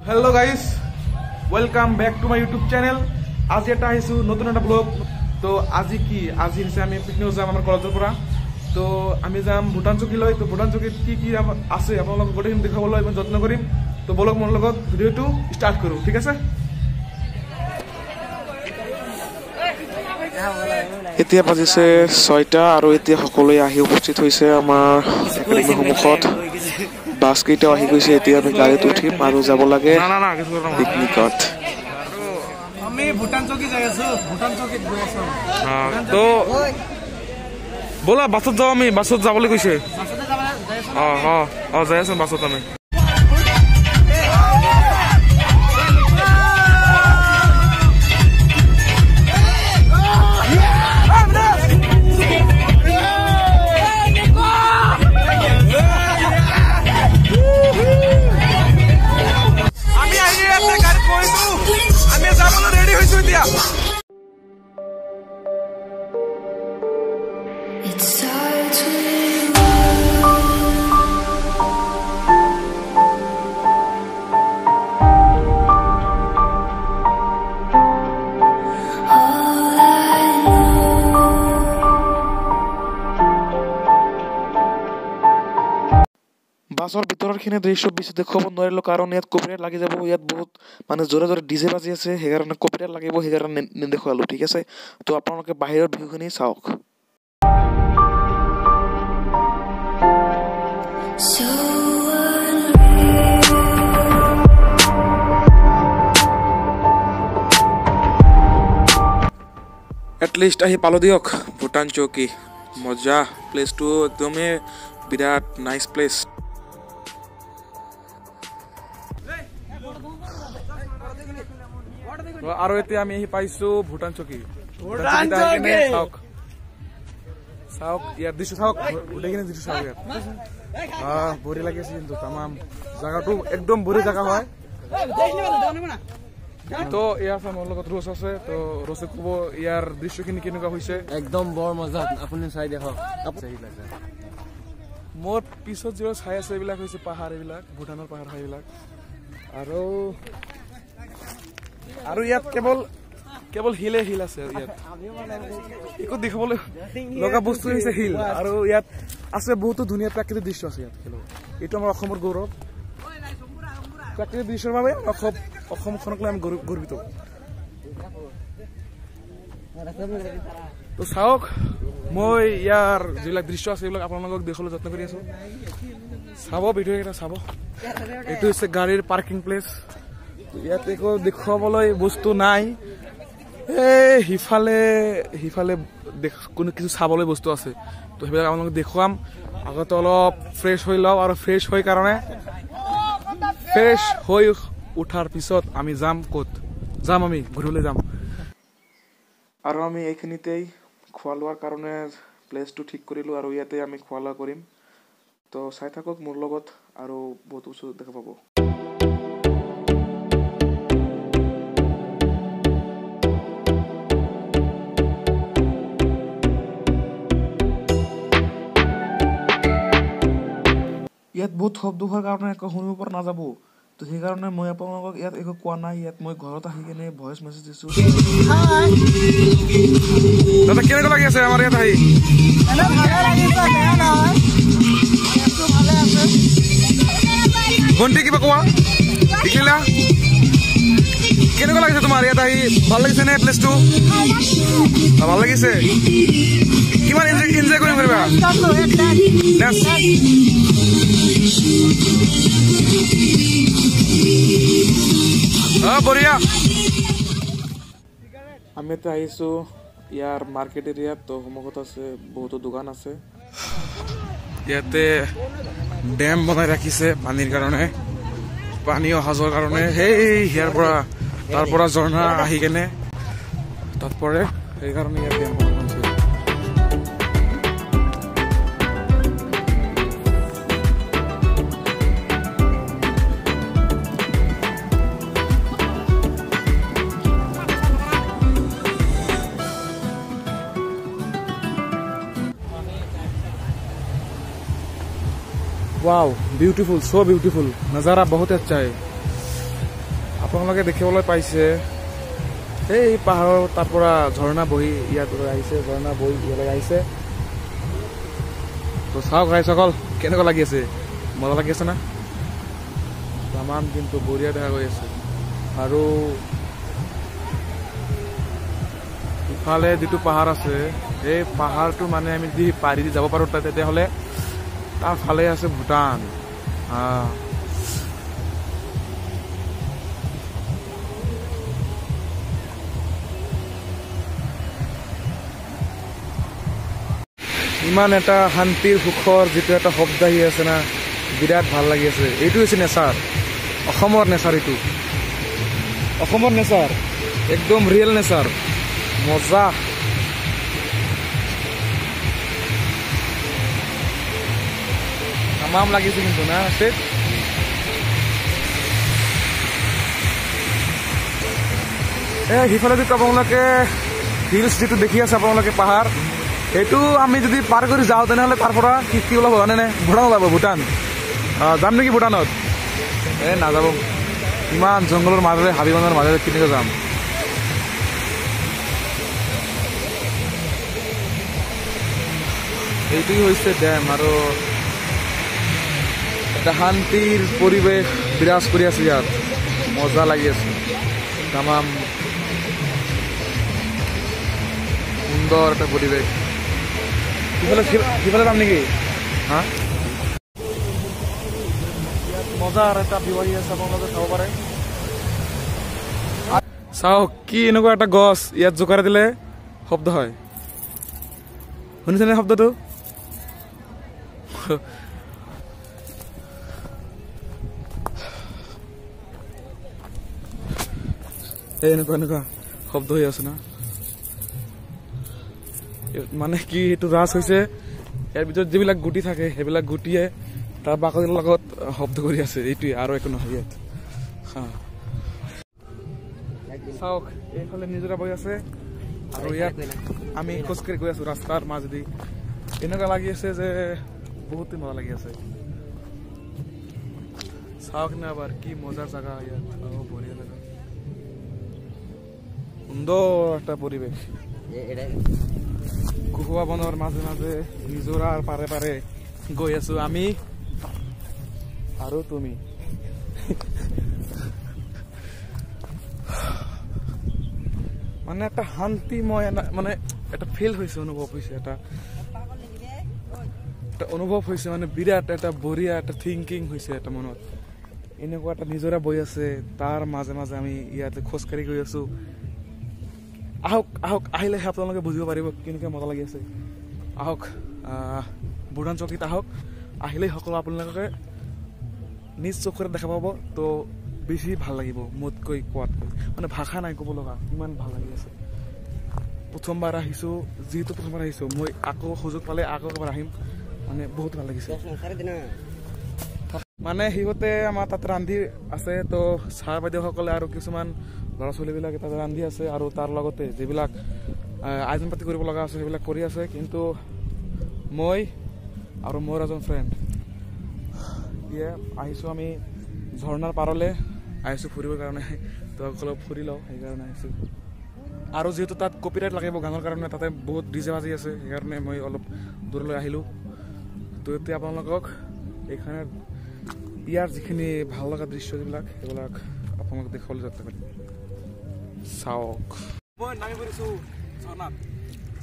Hello guys welcome back to my YouTube channel आज এটা আহিছো নতুন একটা ব্লগ তো আজি কি আজি হিসে আমি পিকনিক যাম আমার কলেজৰ পৰা তো আমি যাম ভুটান চকীলৈ তো ভুটান চকীত কি কি আছে আপোনালোকক গোটেইখিনি দেখাবলৈ মই যত্ন কৰিম তো বলক মোৰ লগত ভিডিওটো ষ্টাৰ্ট কৰো ঠিক আছে এতিয়া বাজিছে 6টা আৰু এতিয়া সকলোৱে আহি উপস্থিত হৈছে আমাৰ একাডেমি সন্মুখত বাস কেইটা আহি গৈছে এতিয়া আমি গাড়ীত উঠিম আৰু যাব লাগে পিকনিকত আমি ভুটান চকী যাই আছো ভুটান চকীত গৈ আছো তো বলা বাছত যাও আমি বাছত যাবলৈ কৈছে বাছতে যাবা যাই আছো বাছত আমি বাছৰ ভিতৰৰখিনি দৃশ্য বেছি দেখাব নোৱাৰিলো কাৰণ ইয়াত কপিৰাইট লাগি যাব ইয়াত বহুত মানে জোৰে জোৰে ডিজে বাজি আছে সেইকাৰণে কপিৰাইট লাগিব সেইকাৰণে নেদেখুৱালো ঠিক আছে তো আপোনালোকে বাহিৰৰ ভিউখিনি চাওক এটলিষ্ট আহি পালো দিয়ক ভুটান চৌকি মজা প্লেচটো একদমেই বিৰাট নাইচ প্লেচ আৰু এতিয়া আমি আহি পাইছো ভুটান চকী চাওক ইয়াৰ দৃশ্য চাওক গোটেইখিনি দৃশ্য চাওক ইয়াত বঢ়িয়া লাগি আছে কিন্তু তামাম জাগাটো একদম বঢ়িয়া জাগা হয় তো ইয়াৰ মোৰ লগত ৰছ আছে তো ৰছে ক'ব ইয়াৰ দৃশ্যখিনি কেনেকুৱা হৈছে একদম বৰ মজা আপুনি চাই দেখক মোৰ পিছত যিবোৰ চাই আছে এইবিলাক হৈছে পাহাৰ এইবিলাক ভুটানৰ পাহাৰ এইবিলাক আৰু ইয়াত কেৱল হিলে হিল আছে ইয়াত একো দেখাবলৈ লগা বস্তু হৈছে হিল আৰু ইয়াত আছে বহুতো ধুনীয়া প্ৰাকৃতিক দৃশ্য আছে ইয়াত এইটো আমাৰ অসমৰ গৌৰৱ প্ৰাকৃতিক দৃশ্যৰ বাবে অসমখনক লৈ আমি গৰ্বিত তো চাওক মই ইয়াৰ যিবিলাক দৃশ্য আছে এইবিলাক আপোনালোকক দেখাবলৈ যত্ন কৰি আছো চাব ভিডিঅ' এটা চাব এইটো হৈছে গাড়ীৰ পাৰ্কিং প্লেচ ইয়াত একো দেখুৱাবলৈ বস্তু নাই সিফালে কোনো কিছু চাবলৈ বস্তু আছে তো সেইবিলাক আপোনালোকক দেখুৱাম আগতে অলপ ফ্ৰেছ হৈ লওঁ আৰু ফ্ৰেছ হৈ উঠাৰ পিছত আমি যাম ক'ত যাম আমি ঘূৰিবলৈ যাম আৰু আমি এইখিনিতেই খোৱা লোৱাৰ কাৰণে প্লেচটো ঠিক কৰিলোঁ আৰু ইয়াতে আমি খোৱা লোৱা কৰিম তো চাই থাকক মোৰ লগত আৰু বহুত বস্তু দেখা পাব ইয়াত বহুত শব্দ হোৱাৰ কাৰণে একো শুনিব পৰা নাযাব তো সেইকাৰণে মই আপোনালোকক ইয়াত একো কোৱা নাই ইয়াত মই ঘৰত আহি কেনে ভইচ মেছেজ দিছোঁ দাদা কেনেকুৱা লাগি আছে আমাৰ ইয়াত আহি ভণ্টি কিবা কোৱা দেখিলা কেনেকুৱা লাগিছে তোমাৰ ইয়াত আহি ভাল লাগিছে নে প্লেচটো ভাল লাগিছে কিমান এনজয় কৰিম কৰিবা বঢ়িয়া আমি এতিয়া আহিছো ইয়াৰ মাৰ্কেট এৰিয়াত তো সন্মুখত আছে বহুতো দোকান আছে ইয়াতে ডেম বনাই ৰাখিছে পানীৰ কাৰণে পানী অহা যোৱাৰ কাৰণে ইয়াৰ পৰা তাৰ পৰা ঝৰ্ণা আহি কেনে তাত পৰে সেইকাৰণে ইয়াত ডেম বনাই আছে वाओ ब्यूटीफुल, सो ब्यूटीफुल, नज़ारा बहुत अच्छा है। আপোনালোকে দেখিবলৈ পাইছে এই পাহাৰৰ তাৰ পৰা ঝৰ্ণা বহি ইয়ালৈ আহিছে, ঝৰ্ণা বহি ইয়ালৈ আহিছে। তো চাওক ৰাইজসকল কেনেকুৱা লাগি আছে, মজা লাগি আছে না? তামাম কিন্তু বঢ়িয়া দেখা গৈ আছে। আৰু ইফালে যিটো পাহাৰ আছে এই পাহাৰটো মানে আমি যদি পাৰি দি যাব পাৰোঁ তেতিয়াহ'লে তাৰ ফালে আছে ভূটান। ইমান এটা শান্তিৰ সুখৰ যিটো এটা শব্দ আহি আছে না, বিৰাট ভাল লাগি আছে। এইটো হৈছে নেচাৰ, অসমৰ নেচাৰ। এইটো অসমৰ নেচাৰ, একদম ৰিয়েল নেচাৰ, মজা। তামাম লাগিছে কিন্তু না ঠিক। সিফালে যিটো আপোনালোকে হিলছ যিটো দেখি আছে আপোনালোকে পাহাৰ, সেইটো আমি যদি পাৰ কৰি যাওঁ তেনেহ'লে তাৰ পৰা কি ওলাব জানেনে? ভূটান ওলাব, ভূটান। যাম নেকি ভূটানত? নাযাব, ইমান জংঘলৰ মাজেৰে হাবি বনৰ মাজেৰে কেনেকৈ যাম? এইটোৱেই হৈছে ডেম আৰু এটা শান্তিৰ পৰিৱেশ বিৰাজ কৰি আছে ইয়াত, মজা লাগি আছে। তামাম সুন্দৰ এটা পৰিৱেশ। সিফালে যাম নেকি? হা, মজাৰ এটা ভিউ আহি আছে, আপোনালোকে চাব পাৰে। চাওক কি এনেকুৱা এটা গছ ইয়াত জোকাৰি দিলে শব্দ হয়, শুনিছেনে শব্দটো? এনেকুৱা শব্দ হৈ আছে না, মানে কি এইটো ৰাজ হৈছে। ইয়াৰ ভিতৰত যিবিলাক গুটি থাকে সেইবিলাক গুটিয়ে তাৰ বাকলিৰ লগত শব্দ কৰি আছে, এইটোৱে আৰু একো নহয় ইয়াত। চাওক এইফালে নিজৰা বৈ আছে আৰু ইয়াত আমি খোজকাঢ়ি গৈ আছো ৰাস্তাৰ মাজেদি। এনেকুৱা লাগি আছে যে বহুতেই মজা লাগি আছে। চাওক না এবাৰ কি মজাৰ জাগা ইয়াত, বঢ়িয়া জাগা, সুন্দৰ এটা পৰিৱেশ। কুহুৱা বনৰ মাজে মাজে নিজৰাৰ পাৰে পাৰে গৈ আছো আমি আৰু তুমি। মানে এটা শান্তিময় মানে এটা ফিল হৈছে, অনুভৱ হৈছে, এটা অনুভৱ হৈছে, মানে বিৰাট এটা বঢ়িয়া এটা থিংকিং হৈছে এটা মনত। এনেকুৱা এটা নিজৰা বৈ আছে, তাৰ মাজে মাজে আমি ইয়াতে খোজকাঢ়ি গৈ আছো। আহক আহক, আহিলেহে আপোনালোকে বুজিব পাৰিব কেনেকৈ মজা লাগি আছে। আহক বুঢ়ান চকীত আহক, আহিলেই সকলো আপোনালোকে নিজ চকুৰে দেখা পাব। তো বেছি ভাল লাগিব মোতকৈ কোৱাতকৈ, মানে ভাষা নাই ক'ব লগা, ইমান ভাল লাগি আছে। প্ৰথমবাৰ আহিছোঁ, যিহেতু প্ৰথমবাৰ আহিছোঁ, মই আকৌ সুযোগ পালে আকৌ এবাৰ আহিম, মানে বহুত ভাল লাগিছে। মানে সিহঁতে আমাৰ তাত ৰান্ধি আছে, তো ছাৰ বাইদেউসকলে আৰু কিছুমান ল'ৰা ছোৱালীবিলাকে তাতে ৰান্ধি আছে, আৰু তাৰ লগতে যিবিলাক আয়োজন পাতি কৰিব লগা আছে সেইবিলাক কৰি আছে। কিন্তু মই আৰু মোৰ এজন ফ্ৰেণ্ড আহিছোঁ, আমি ঝৰ্ণাৰ পাৰলৈ আহিছোঁ ফুৰিবৰ কাৰণে। তো অলপ ফুৰি লওঁ সেইকাৰণে আহিছোঁ। আৰু যিহেতু তাত কপিৰাইট লাগিব গানৰ কাৰণে, তাতে বহুত ডিজে বাজি আছে, সেইকাৰণে মই অলপ দূৰলৈ আহিলোঁ। তো এতিয়া আপোনালোকক এইখানে ইয়াৰ যিখিনি ভাল লগা দৃশ্য যিবিলাক সেইবিলাক আপোনালোকক দেখুৱাবলৈ চেষ্টা কৰিম। চাওক মই নামি পৰিছোঁ ঝৰ্ণাত,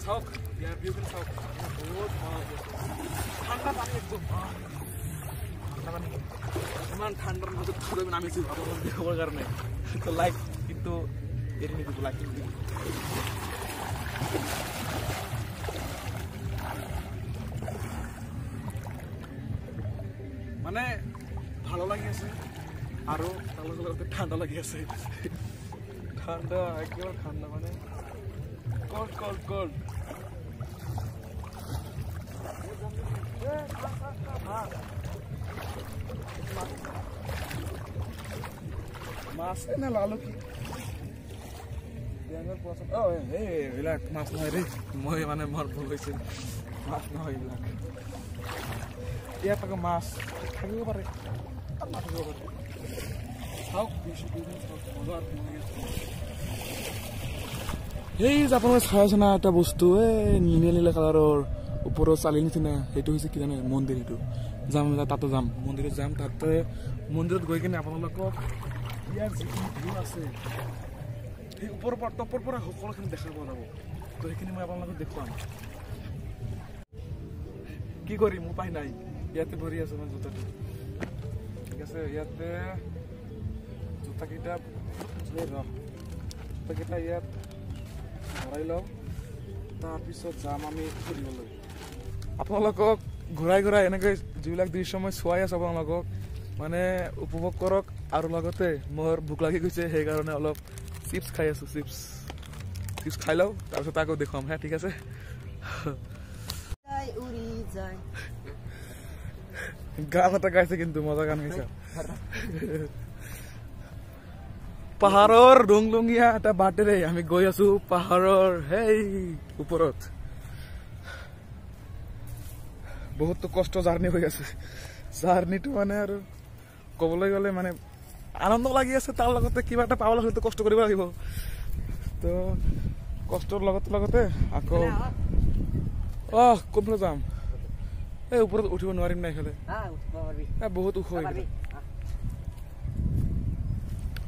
চাওক ইয়াৰ ভিউখিনি চাওক, বহুত ঠাণ্ডা পানী, একদম ঠাণ্ডা পানী। ইমান ঠাণ্ডাৰ মাজত আমি নামিছোঁ আপোনালোকক দেখাবৰ কাৰণে। তো লাইক কিন্তু এৰি নিদিব, লাইক কিন্তু মানে ভালো লাগি আছে আৰু তাৰ লগতে ঠাণ্ডা লাগি আছে। ঠাণ্ডা, একেবাৰে ঠাণ্ডা, মানে কল্ড কল্ড কল্ড। মাছ নে লালু কি এইবিলাক মাছ নহয় দেই, মই মানে মোৰ ভুল হৈছিল, মাছ নহয় এইবিলাক। ইয়াত আকৌ মাছ থাকিব পাৰে, নাথাকিব পাৰে। এই যে আপোনালোকে চাই আছে না এটা বস্তু নীলা নীলা কালাৰৰ ওপৰত চালি নিচিনা সেইটো হৈছে কি জানে মন্দিৰ সেইটো যাম তাতে যাম মন্দিৰত যাম তাতে মন্দিৰত গৈ কিনে আপোনালোকক ইয়াৰ যিখিনি ভিউ আছে সেই ওপৰৰ পৰা টপৰ পৰা সকলোখিনি দেখা পোৱা যাব তো সেইখিনি মই আপোনালোকক দেখুৱাম কি কৰিম উপায় নাই ইয়াতে ভৰি আছে মই জোতাটো ঠিক আছে ইয়াতে জোতাকেইটা জোতাকেইটা ইয়াত ভৰাই লওঁ তাৰপিছত যাম আমি ফুৰিবলৈ আপোনালোকক ঘূৰাই ঘূৰাই এনেকৈ যিবিলাক দৃশ্য মই চোৱাই আছোঁ আপোনালোকক মানে উপভোগ কৰক আৰু লগতে মোৰ ভোক লাগি গৈছে সেইকাৰণে অলপ চিপছ খাই আছোঁ চিপছ খাই লওঁ তাৰপিছত আকৌ দেখুৱাম হে ঠিক আছে গান এটা গাইছে কিন্তু মজা গান গাইছে পাহাৰৰ ৰংলঙীয়া এটা বাটেৰে আমি গৈ আছো পাহাৰৰ সেই ওপৰত বহুত কষ্ট জাৰ্ণি হৈ আছে জাৰ্ণিটো মানে আৰু ক'বলৈ গ'লে মানে আনন্দ লাগি আছে তাৰ লগতে কিবা এটা পাবলৈ হ'লে কষ্ট কৰিব লাগিব তো কষ্টৰ লগতে আকৌ কোনফালে যাম এই ওপৰত উঠিব নোৱাৰিম নাই এইফালে বহুত ওখ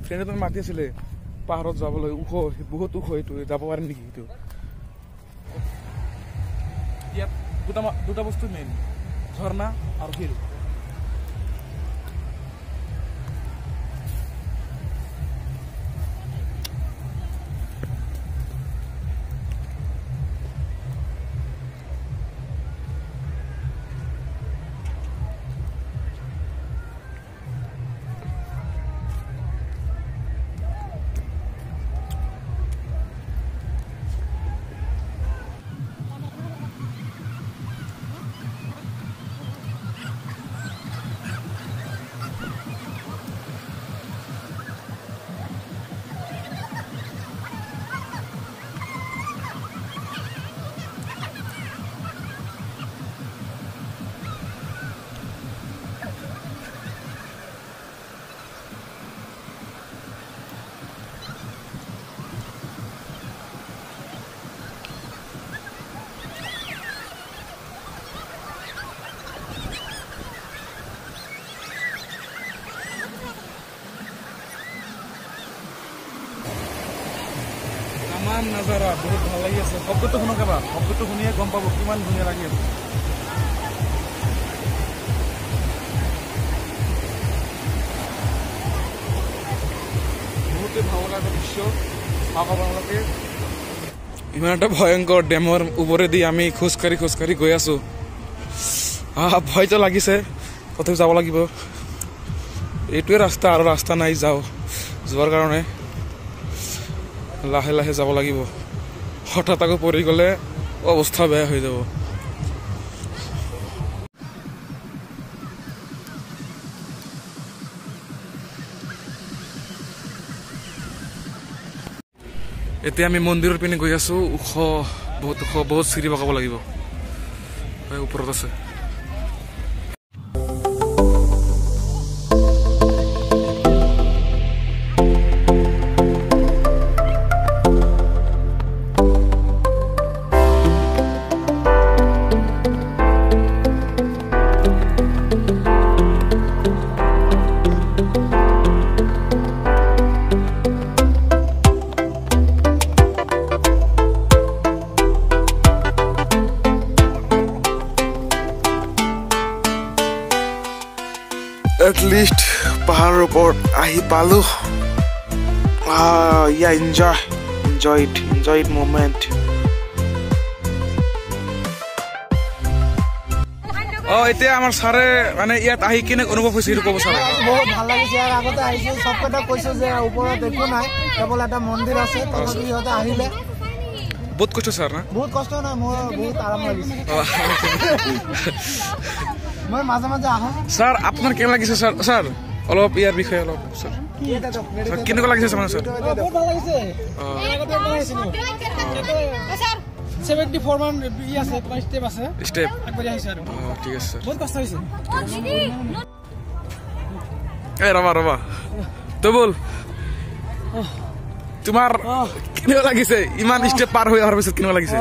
ফ্ৰেণ্ডে তুমি মাতি আছিলে পাহাৰত যাবলৈ ওখ বহুত ওখ এইটো যাব পাৰিম নেকি এইটো ইয়াত দুটা বস্তু মেইন ঝৰ্ণা আৰু শিল তামাম নাজাৰা বহুত ভাল লাগি আছে শব্দটো শুনক এবাৰ শব্দটো শুনিয়ে গম পাব কিমান ধুনীয়া লাগি আছে বহুতে ভাল লগা দৃশ্য চাওক আপোনালোকে ইমান এটা ভয়ংকৰ ডেমৰ ওপৰেদি আমি খোজকাঢ়ি গৈ আছো ভয়তো লাগিছে তথাপি যাব লাগিব এইটোৱে ৰাস্তা আৰু ৰাস্তা নাই যোৱাৰ কাৰণে লাহে লাহে যাব লাগিব হঠাৎ আকৌ পৰি গ'লে অৱস্থা বেয়া হৈ যাব এতিয়া আমি মন্দিৰৰ পিনে গৈ আছো ওখ বহুত চিৰি বগাব লাগিব ওপৰত আছে At least পাহাৰৰ ওপৰত আহি পালো enjoy it moment এতিয়া আমাৰ ছাৰে মানে ইয়াত আহি কিনে অনুভৱ হৈছে এইটো ক'ব ছাৰে বহুত ভাল লাগিছে আৰু আগতে আহিছো সব কথা কৈছো যে ওপৰত একো নাই কেৱল এটা মন্দিৰ আছে তথাপি ইহঁতে আহিলে বহুত কষ্ট ছাৰ না বহুত কষ্ট নাই মোৰ বহুত আৰাম লাগিছে মই মাজে মাজে আহো ছাৰ আপোনাৰ কেনে লাগিছে ছাৰ অলপ ইয়াৰ বিষয়ে অলপ ছাৰ কেনেকুৱা লাগিছে মানে ছাৰ বহুত ভাল লাগিছে আগতে আহিছিলো 74 মান আছে স্টেপ আছে স্টেপ একবাৰ আহিছে আৰু ঠিক আছে বহুত কষ্ট হৈছে এই ৰবা তো বল তোমাৰ কেনেকুৱা লাগিছে ইমান ষ্টেপ পাৰ হৈ অহাৰ পিছত কেনেকুৱা লাগিছে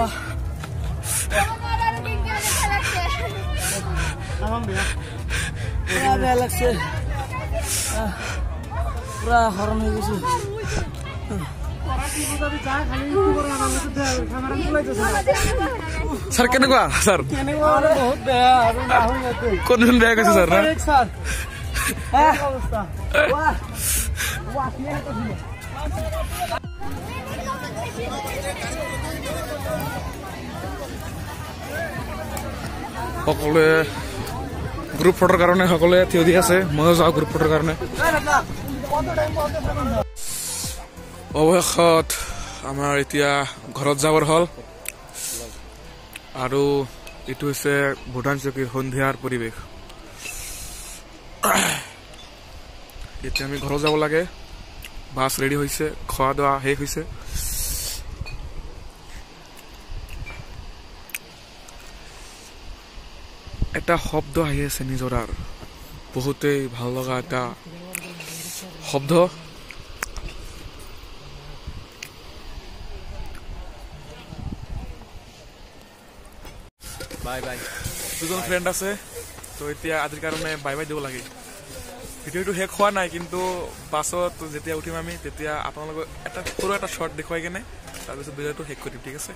বেয়া লাগছে পুৰা হৰণ হৈ গৈছে ছাৰ কেনেকুৱা ছাৰ বহুত বেয়া কোনজন বেয়া কৈছে ছাৰ না সকলোৱে গ্ৰুপ ফটোৰ কাৰণে সকলোৱে থিয় দি আছে ময়ো যাওঁ গ্ৰুপ ফটোৰ কাৰণে অৱশেষত আমাৰ এতিয়া ঘৰত যাবৰ হ'ল আৰু এইটো হৈছে ভূটান চকীৰ সন্ধিয়াৰ পৰিৱেশ এতিয়া আমি ঘৰত যাব লাগে বাছ ৰেডি হৈছে খোৱা দোৱা শেষ হৈছে এটা শব্দ আহি আছে নিজৰাৰ বহুতেই ভাল লগা এটা শব্দ বাই বাই দুজন ফ্ৰেণ্ড আছে তো এতিয়া আজিৰ কাৰণে বাই বাই দিব লাগে ভিডিঅ'টো শেষ হোৱা নাই কিন্তু বাছত যেতিয়া উঠিম আমি তেতিয়া আপোনালোকক এটা সৰু এটা শ্বৰ্ট দেখুৱাই কেনে তাৰপিছত ভিডিঅ'টো শেষ কৰিম ঠিক আছে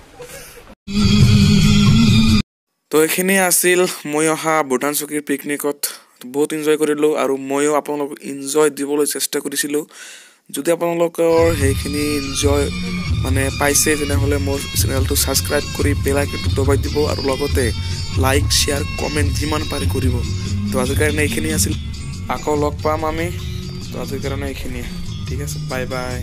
তো এইখিনি আছিল মই অহা ভূটান চকীৰ পিকনিকত বহুত এনজয় কৰিলোঁ আৰু ময়ো আপোনালোকক এনজয় দিবলৈ চেষ্টা কৰিছিলোঁ যদি আপোনালোকৰ সেইখিনি এনজয় মানে পাইছে তেনেহ'লে মোৰ চেনেলটো ছাবস্ক্ৰাইব কৰি বেল আইকনটো দবাই দিব আৰু লগতে লাইক শ্বেয়াৰ কমেণ্ট যিমান পাৰে কৰিব তো আজিৰ কাৰণে এইখিনি আছিল আকৌ লগ পাম আমি তো আজিৰ কাৰণে এইখিনিয়ে ঠিক আছে বাই বাই